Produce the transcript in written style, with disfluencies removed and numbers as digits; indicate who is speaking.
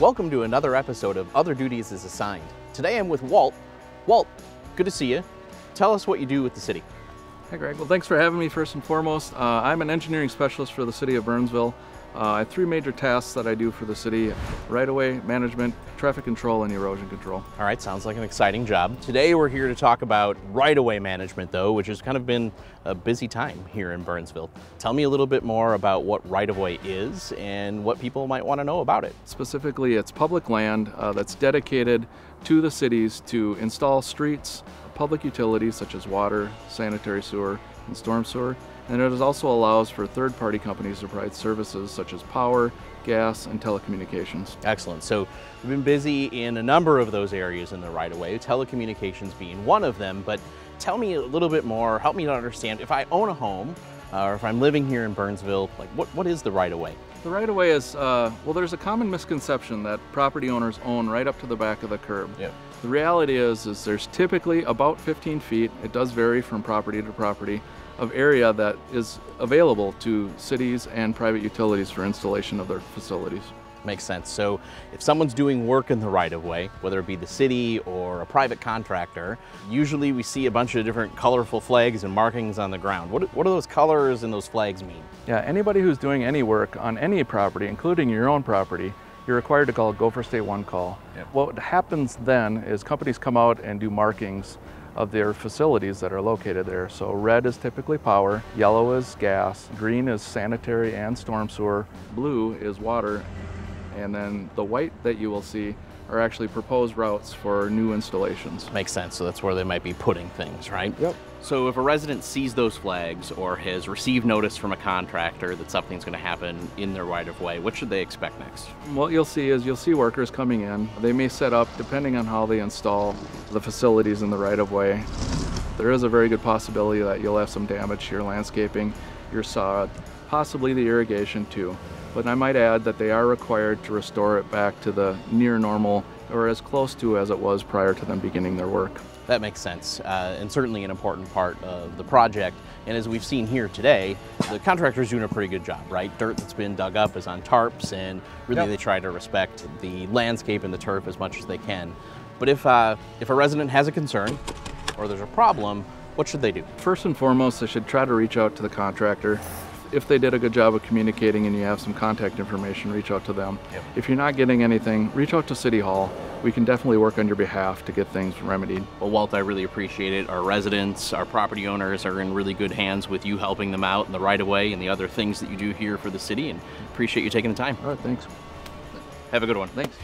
Speaker 1: Welcome to another episode of Other Duties as Assigned. Today I'm with Walt. Walt, good to see you. Tell us what you do with the city.
Speaker 2: Hi Greg, well thanks for having me first and foremost. I'm an engineering specialist for the city of Burnsville. I have three major tasks that I do for the city: right-of-way management, traffic control, and erosion control.
Speaker 1: All right, sounds like an exciting job. Today we're here to talk about right-of-way management though, which has kind of been a busy time here in Burnsville. Tell me a little bit more about what right-of-way is and what people might want to know about it.
Speaker 2: Specifically, it's public land that's dedicated to the cities to install streets, public utilities such as water, sanitary sewer, and storm sewer. And it also allows for third-party companies to provide services such as power, gas, and telecommunications.
Speaker 1: Excellent. So we've been busy in a number of those areas in the right-of-way, telecommunications being one of them, but tell me a little bit more, help me to understand, if I own a home, or if I'm living here in Burnsville, like what is the right-of-way?
Speaker 2: The right-of-way is, well, there's a common misconception that property owners own right up to the back of the curb.
Speaker 1: Yep.
Speaker 2: The reality is there's typically about 15 feet, it does vary from property to property, of area that is available to cities and private utilities for installation of their facilities.
Speaker 1: Makes sense. So if someone's doing work in the right-of-way, whether it be the city or a private contractor, usually we see a bunch of different colorful flags and markings on the ground. What do those colors and those flags mean?
Speaker 2: Yeah, anybody who's doing any work on any property, including your own property, you're required to call a Gopher State 1 call.
Speaker 1: Yep.
Speaker 2: What happens then is companies come out and do markings of their facilities that are located there. So red is typically power, yellow is gas, green is sanitary and storm sewer, blue is water, and then the white that you will see are actually proposed routes for new installations.
Speaker 1: Makes sense. So that's where they might be putting things, right?
Speaker 2: Yep.
Speaker 1: So if a resident sees those flags or has received notice from a contractor that something's going to happen in their right-of-way, what should they expect next?
Speaker 2: What you'll see is workers coming in. They may set up, depending on how they install the facilities in the right-of-way. There is a very good possibility that you'll have some damage to your landscaping, your sod, possibly the irrigation too. But I might add that they are required to restore it back to the near normal or as close to as it was prior to them beginning their work.
Speaker 1: That makes sense, and certainly an important part of the project. And as we've seen here today, the contractor's doing a pretty good job, right? Dirt that's been dug up is on tarps, and really They try to respect the landscape and the turf as much as they can. But if a resident has a concern or there's a problem, what should they do?
Speaker 2: First and foremost, they should try to reach out to the contractor. If they did a good job of communicating and you have some contact information, reach out to them.
Speaker 1: Yep.
Speaker 2: If you're not getting anything, reach out to City Hall. We can definitely work on your behalf to get things remedied.
Speaker 1: Well, Walt, I really appreciate it. Our residents, our property owners are in really good hands with you helping them out in the right-of-way and the other things that you do here for the city, and appreciate you taking the time.
Speaker 2: All right, thanks.
Speaker 1: Have a good one.
Speaker 2: Thanks.